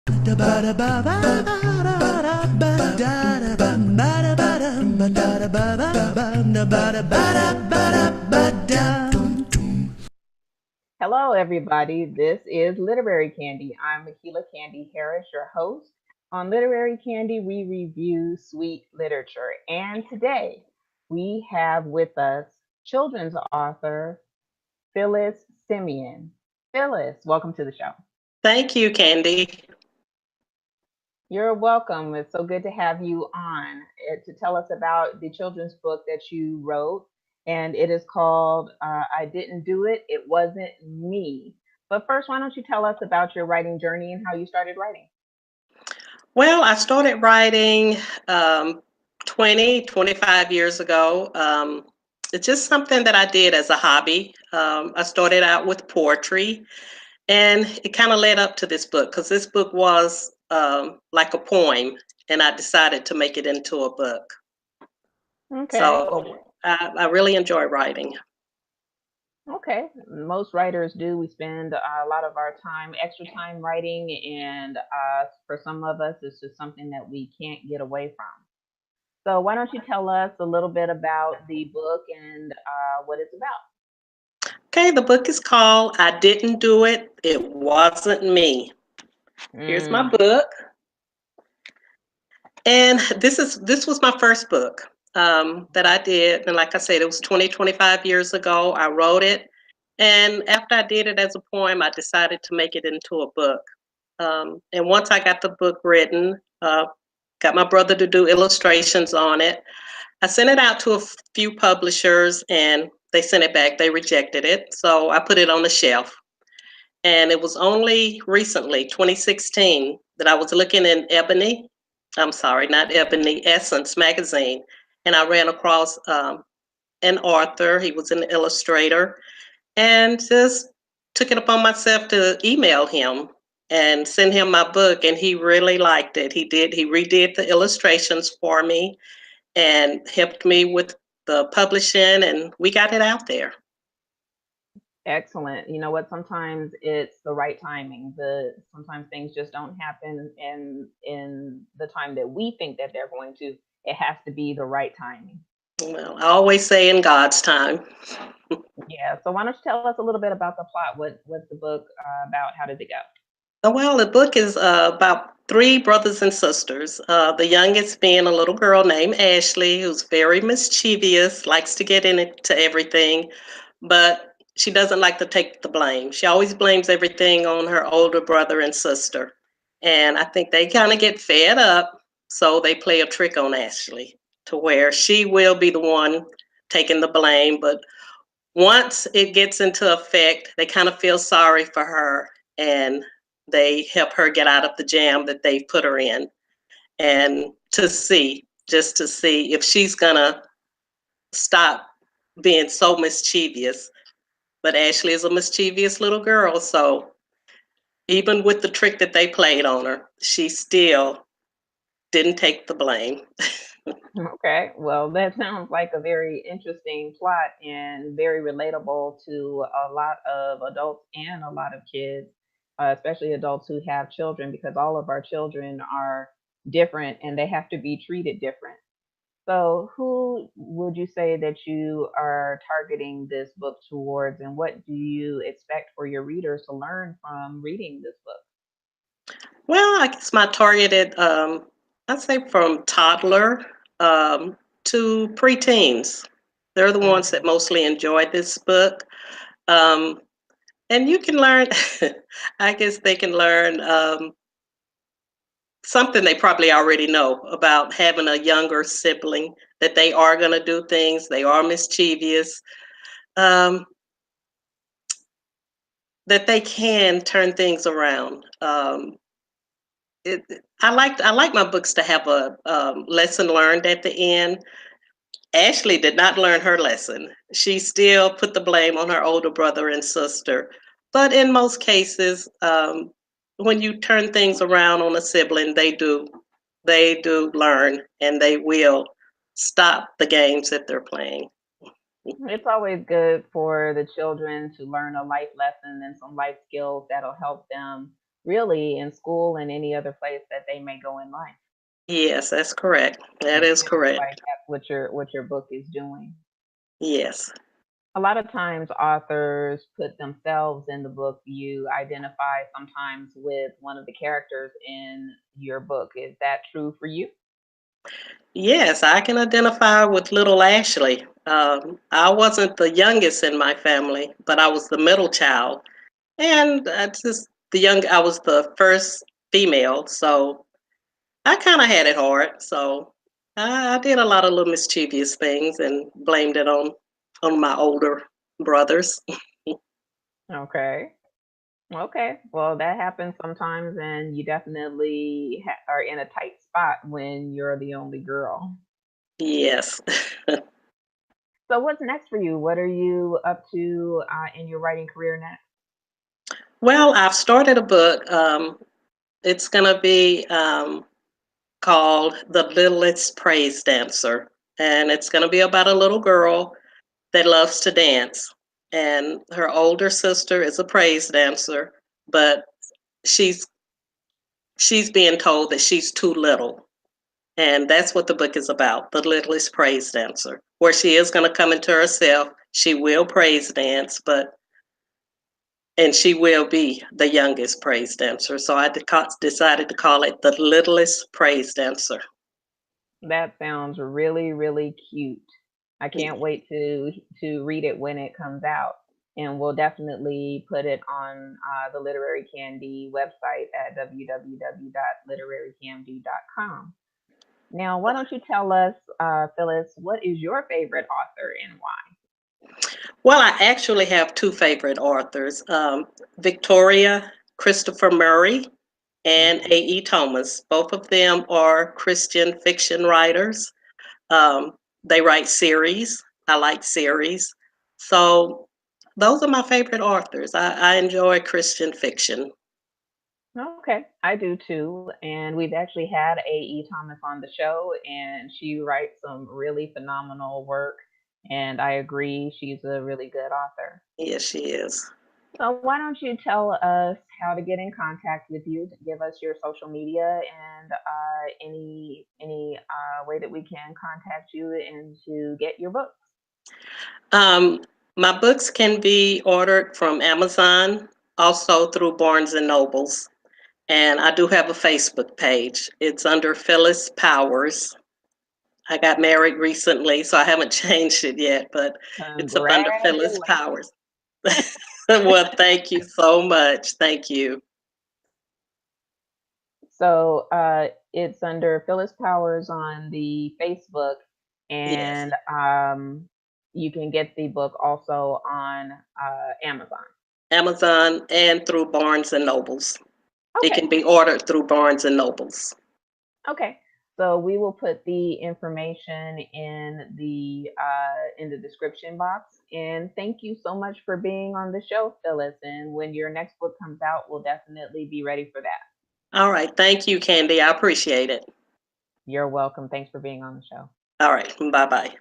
Hello, everybody. This is Literary Candy. I'm Makila Candy Harris, your host. On Literary Candy, we review sweet literature. And today we have with us children's author Phyllis Semien. Phyllis, welcome to the show. Thank you, Candy. You're welcome. It's so good to have you on to tell us about the children's book that you wrote. And it is called I Didn't Do It, It Wasn't Me. But first, why don't you tell us about your writing journey and how you started writing? Well, I started writing 25 years ago. It's just something that I did as a hobby. I started out with poetry, and it kind of led up to this book because this book was like a poem, and I decided to make it into a book. Okay. So I really enjoy writing. Okay. Most writers do. We spend a lot of our time, extra time writing, and for some of us, it's just something that we can't get away from. So, why don't you tell us a little bit about the book and what it's about? Okay, the book is called I Didn't Do It, It Wasn't Me. Here's my Mm, book. And this was my first book that I did. And like I said, it was 25 years ago. I wrote it. And after I did it as a poem, I decided to make it into a book. And once I got the book written, got my brother to do illustrations on it, I sent it out to a few publishers and they sent it back. They rejected it. So I put it on the shelf. And it was only recently, 2016, that I was looking in Ebony. I'm sorry, not Ebony, Essence magazine. And I ran across an author. He was an illustrator, and just took it upon myself to email him and send him my book. And he really liked it. He redid the illustrations for me and helped me with the publishing, and we got it out there. excellent. You know what? Sometimes it's the right timing. The sometimes things just don't happen in the time that we think that they're going to. It has to be the right timing. Well, I always say in God's time. Yeah. So why don't you tell us a little bit about the plot? What's the book about? How did it go? Well, the book is about three brothers and sisters. The youngest being a little girl named Ashley, who's very mischievous, likes to get into everything, but she doesn't like to take the blame. She always blames everything on her older brother and sister. And I think they kind of get fed up, so they play a trick on Ashley to where she will be the one taking the blame. But once it gets into effect, they kind of feel sorry for her and they help her get out of the jam that they've put her in, and just to see if she's gonna stop being so mischievous. But Ashley is a mischievous little girl, so even with the trick that they played on her, she still didn't take the blame. Okay. Well, that sounds like a very interesting plot and very relatable to a lot of adults and a lot of kids, especially adults who have children, because all of our children are different and they have to be treated different. So, who would you say that you are targeting this book towards, and what do you expect for your readers to learn from reading this book? Well, I guess my targeted, I'd say from toddler to preteens. They're the ones that Mhm. mostly enjoy this book. Um, and you can learn, I guess they can learn something they probably already know about having a younger sibling, that they are going to do things, they are mischievous, um, that they can turn things around. I like my books to have a lesson learned at the end. Ashley did not learn her lesson. She still put the blame on her older brother and sister. But in most cases, when you turn things around on a sibling, they do learn, and they will stop the games that they're playing. It's always good for the children to learn a life lesson and some life skills that'll help them really in school and any other place that they may go in life. Yes, that's correct. That It is sounds correct. like that's what your book is doing. Yes. A lot of times authors put themselves in the book. You identify sometimes with one of the characters in your book. Is that true for you? Yes, I can identify with little Ashley. I wasn't the youngest in my family, but I was the middle child. And I was the first female, so I kind of had it hard. So I did a lot of little mischievous things and blamed it on my older brothers. Okay. Okay. Well, that happens sometimes, and you definitely are in a tight spot when you're the only girl. Yes. So, what's next for you? What are you up to in your writing career next? Well, I've started a book. It's going to be called The Littlest Praise Dancer. And it's going to be about a little girl that loves to dance. And her older sister is a praise dancer, but she's she's being told that she's too little. And that's what the book is about, The Littlest Praise Dancer, where she is going to come into herself. She will praise dance, and she will be the youngest praise dancer. So I decided to call it The Littlest Praise Dancer. That sounds really, really cute. I can't wait to read it when it comes out, and we'll definitely put it on the Literary Candy website at www.literarycandy.com. Now, why don't you tell us, Phyllis, what is your favorite author and why? Well, I actually have two favorite authors, Victoria Christopher Murray and Mhm. A.E. Thomas. Both of them are Christian fiction writers. They write series. I like series. So those are my favorite authors. I enjoy Christian fiction. Okay, I do too. And we've actually had A.E. Thomas on the show, and she writes some really phenomenal work. And I agree, she's a really good author. Yes, she is. So why don't you tell us how to get in contact with you? Give us your social media and any way that we can contact you and to get your books. Um, my books can be ordered from Amazon, also through Barnes and Nobles. And I do have a Facebook page. It's under Phyllis Powers. I got married recently, so I haven't changed it yet, but it's up under Phyllis Congratulations. Powers. Well, thank you so much. Thank you. So it's under Phyllis Powers on the Facebook, Yes, and you can get the book also on Amazon. Amazon and through Barnes and Nobles. It Okay. can be ordered through Barnes and Nobles. Okay. So we will put the information in the description box. And thank you so much for being on the show, Phyllis. And when your next book comes out, we'll definitely be ready for that. All right. Thank you, Candy. I appreciate it. You're welcome. Thanks for being on the show. All right. Bye bye.